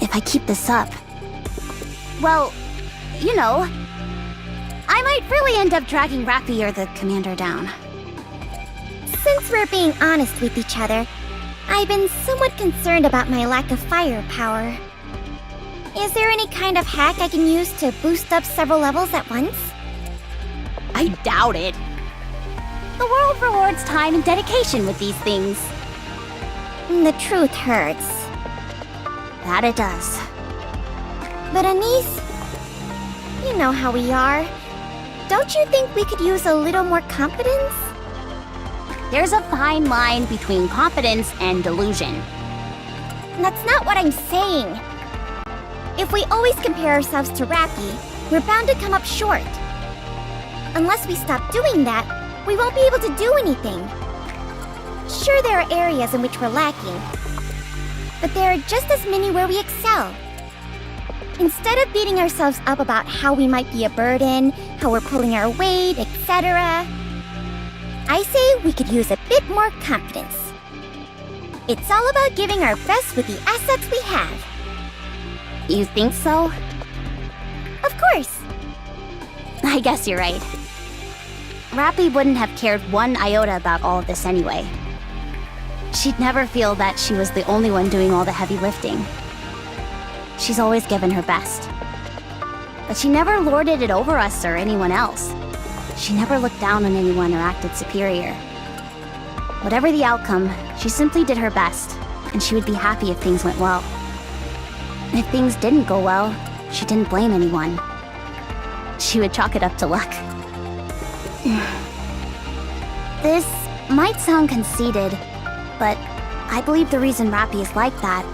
If I keep this up, well, you know, I might really end up dragging Rappy or the commander down. Since we're being honest with each other, I've been somewhat concerned about my lack of firepower. Is there any kind of hack I can use to boost up several levels at once? I doubt it. The world rewards time and dedication with these things. The truth hurts. That it does. But Anise, you know how we are. Don't you think we could use a little more confidence? There's a fine line between confidence and delusion. That's not what I'm saying. If we always compare ourselves to Rappy, we're bound to come up short. Unless we stop doing that, we won't be able to do anything. Sure, there are areas in which we're lacking, but there are just as many where we excel. Instead of beating ourselves up about how we might be a burden, how we're pulling our weight, etc., I say we could use a bit more confidence. It's all about giving our best with the assets we have. You think so? Of course. I guess you're right. Rappy wouldn't have cared one iota about all of this anyway. She'd never feel that she was the only one doing all the heavy lifting. She's always given her best. But she never lorded it over us or anyone else. she never looked down on anyone or acted superior. Whatever the outcome, she simply did her best, and she would be happy if things went well. And if things didn't go well, she didn't blame anyone. She would chalk it up to luck. This might sound conceited, but I believe the reason Rappy is like that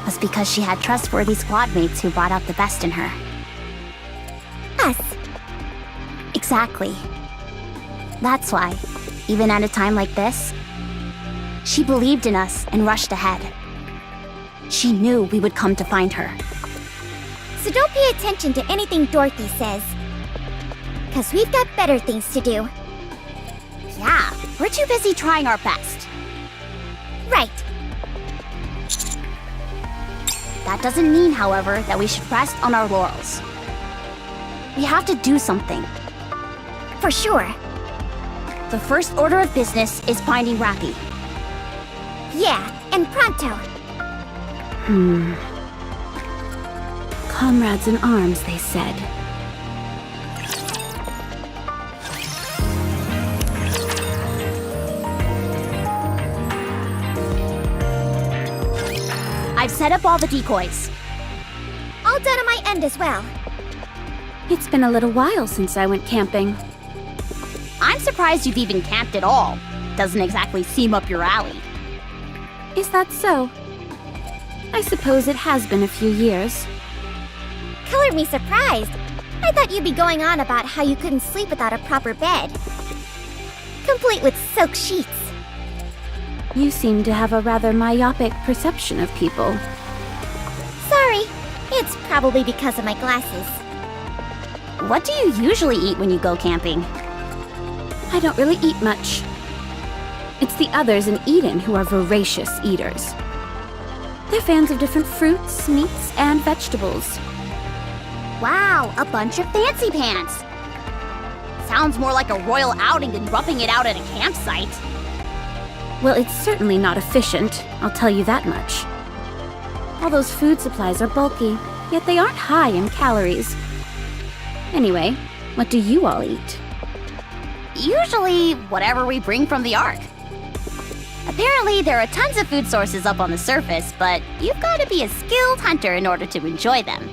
was because she had trustworthy squad mates who brought out the best in her. Us. Exactly. That's why, even at a time like this, she believed in us and rushed ahead. She knew we would come to find her. So don't pay attention to anything Dorothy says. 'Cause we've got better things to do. Yeah, we're too busy trying our best. Right. That doesn't mean, however, that we should rest on our laurels. We have to do something. For sure. The first order of business is finding Rappy. Yeah, and pronto. Comrades in arms, they said. I've set up all the decoys. All done on my end as well. It's been a little while since I went camping. I'm surprised you've even camped at all. Doesn't exactly seem up your alley. Is that so? I suppose it has been a few years. Colored me surprised. I thought you'd be going on about how you couldn't sleep without a proper bed. Complete with soaked sheets. You seem to have a rather myopic perception of people. Sorry. It's probably because of my glasses. What do you usually eat when you go camping? I don't really eat much. It's the others in Eden who are voracious eaters. They're fans of different fruits, meats, and vegetables. Wow, a bunch of fancy pants. Sounds more like a royal outing than roughing it out at a campsite. Well, it's certainly not efficient, I'll tell you that much. All those food supplies are bulky, yet they aren't high in calories. Anyway, what do you all eat? Usually, whatever we bring from the Ark. Apparently, there are tons of food sources up on the surface, but you've got to be a skilled hunter in order to enjoy them.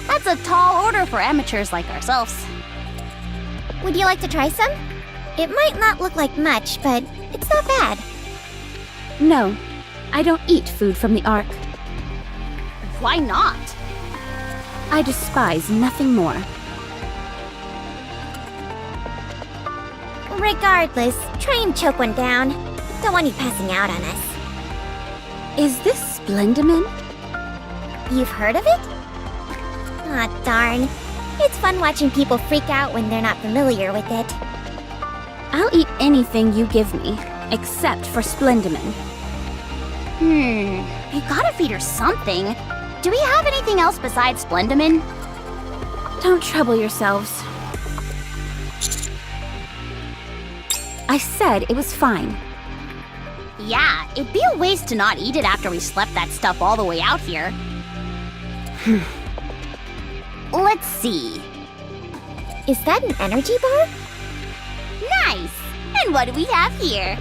That's a tall order for amateurs like ourselves. Would you like to try some? It might not look like much, but it's not bad. No, I don't eat food from the Ark. Why not? I despise nothing more. Regardless, try and choke one down. Don't want you passing out on us. Is this Splendimin? You've heard of it? Aw, darn. It's fun watching people freak out when they're not familiar with it. I'll eat anything you give me, except for Splendimin. You gotta feed her something. Do we have anything else besides Splendimin? Don't trouble yourselves. I said it was fine. Yeah, it'd be a waste to not eat it after we slept that stuff all the way out here. Let's see. Is that an energy bar? Nice! And what do we have here?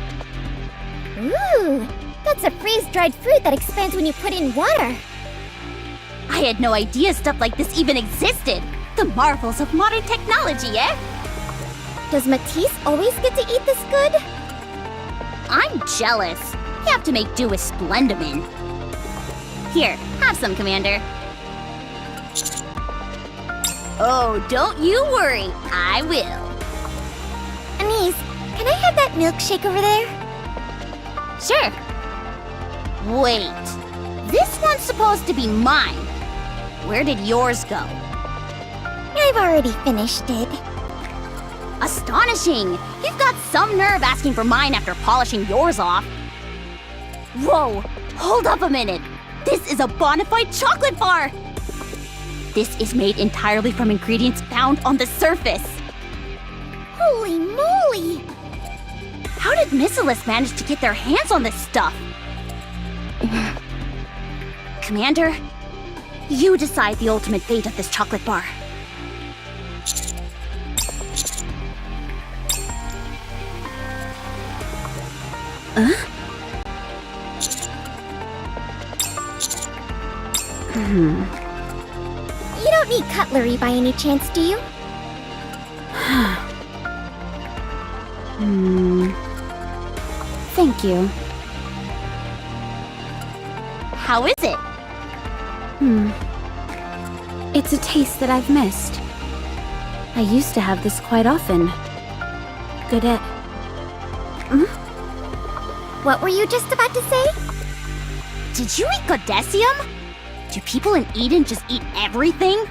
Ooh, that's a freeze-dried fruit that expands when you put it in water. I had no idea stuff like this even existed. The marvels of modern technology, eh? Does Matisse always get to eat this good? I'm jealous. You have to make do with Splendimin. Here, have some, Commander. Oh, don't you worry. I will. Anise, can I have that milkshake over there? Sure. Wait. This one's supposed to be mine. Where did yours go? I've already finished it. Astonishing! You've got some nerve asking for mine after polishing yours off. Whoa! Hold up a minute! This is a bona fide chocolate bar! This is made entirely from ingredients found on the surface. Holy moly! How did Missilus manage to get their hands on this stuff? Commander, you decide the ultimate fate of this chocolate bar. You don't need cutlery by any chance, do you? Thank you. How is it? It's a taste that I've missed. I used to have this quite often. Good at... What were you just about to say? Did you eat Godesium? Do people in Eden just eat everything?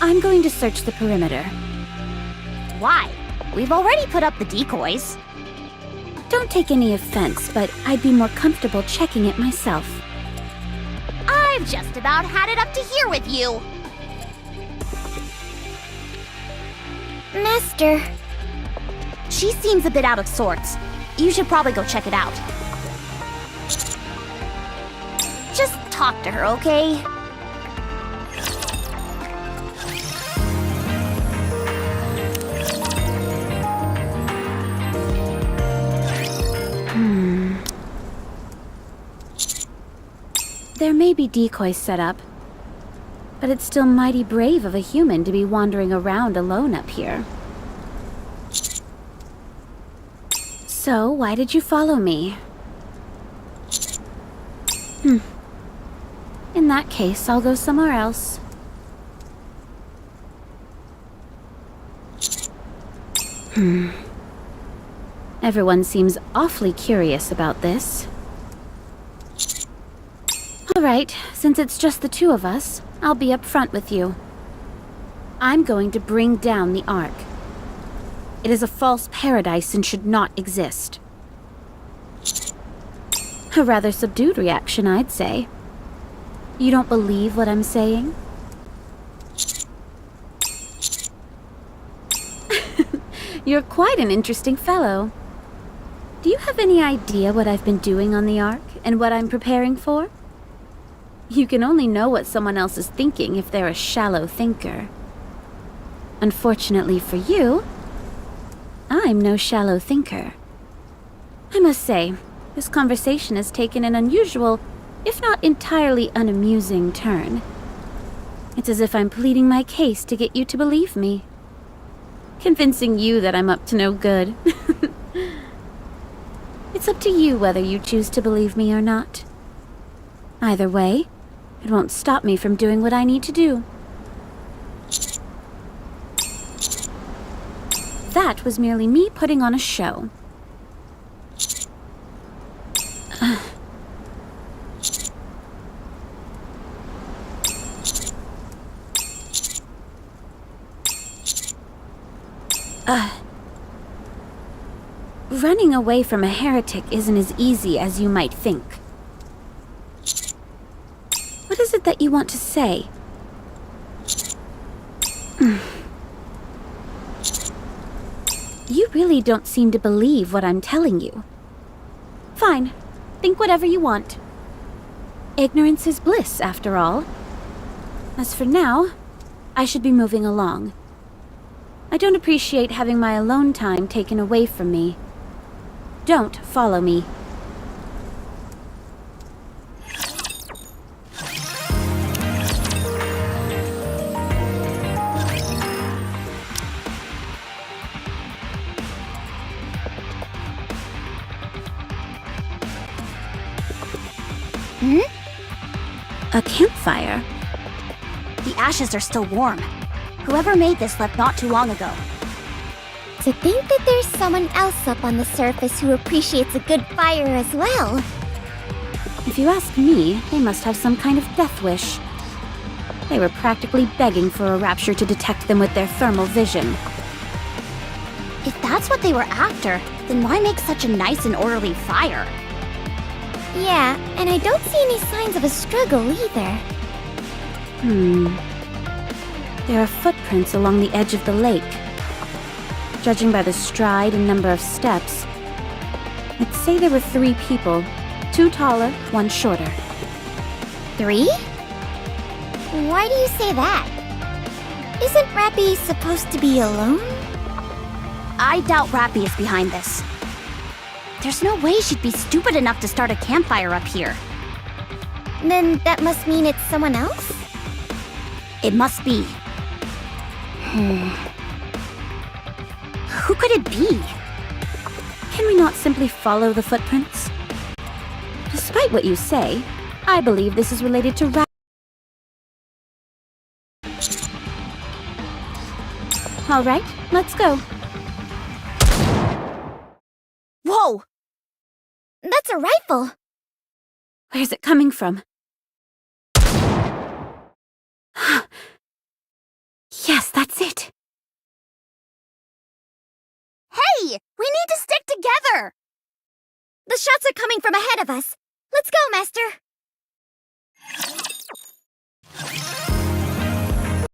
I'm going to search the perimeter. Why? We've already put up the decoys. Don't take any offense, but I'd be more comfortable checking it myself. I've just about had it up to here with you. Master. She seems a bit out of sorts. You should probably go check it out. Just talk to her, okay? There may be decoys set up, but it's still mighty brave of a human to be wandering around alone up here. So, why did you follow me? In that case, I'll go somewhere else. Everyone seems awfully curious about this. Alright, since it's just the two of us, I'll be up front with you. I'm going to bring down the Ark. It is a false paradise and should not exist. A rather subdued reaction, I'd say. You don't believe what I'm saying? You're quite an interesting fellow. Do you have any idea what I've been doing on the Ark and what I'm preparing for? You can only know what someone else is thinking if they're a shallow thinker. Unfortunately for you, I'm no shallow thinker. I must say, this conversation has taken an unusual, if not entirely unamusing turn. It's as if I'm pleading my case to get you to believe me. Convincing you that I'm up to no good. It's up to you whether you choose to believe me or not. Either way, it won't stop me from doing what I need to do. That was merely me putting on a show. Running away from a heretic isn't as easy as you might think. What is it that you want to say? You really don't seem to believe what I'm telling you. Fine. Think whatever you want. Ignorance is bliss, after all. As for now, I should be moving along. I don't appreciate having my alone time taken away from me. Don't follow me. A campfire? The ashes are still warm. Whoever made this left not too long ago. To think that there's someone else up on the surface who appreciates a good fire as well. If you ask me, they must have some kind of death wish. They were practically begging for a rapture to detect them with their thermal vision. If that's what they were after, then why make such a nice and orderly fire? Yeah, and I don't see any signs of a struggle either. There are footprints along the edge of the lake. Judging by the stride and number of steps, I'd say there were 3 people. 2 taller, 1 shorter. 3? Why do you say that? Isn't Rappy supposed to be alone? I doubt Rappy is behind this. There's no way she'd be stupid enough to start a campfire up here. Then that must mean it's someone else? It must be. Who could it be? Can we not simply follow the footprints? Despite what you say, I believe this is related to All right, let's go. Whoa! That's a rifle! Where's it coming from? Yes, that's it. Hey! We need to stick together! The shots are coming from ahead of us. Let's go, Master!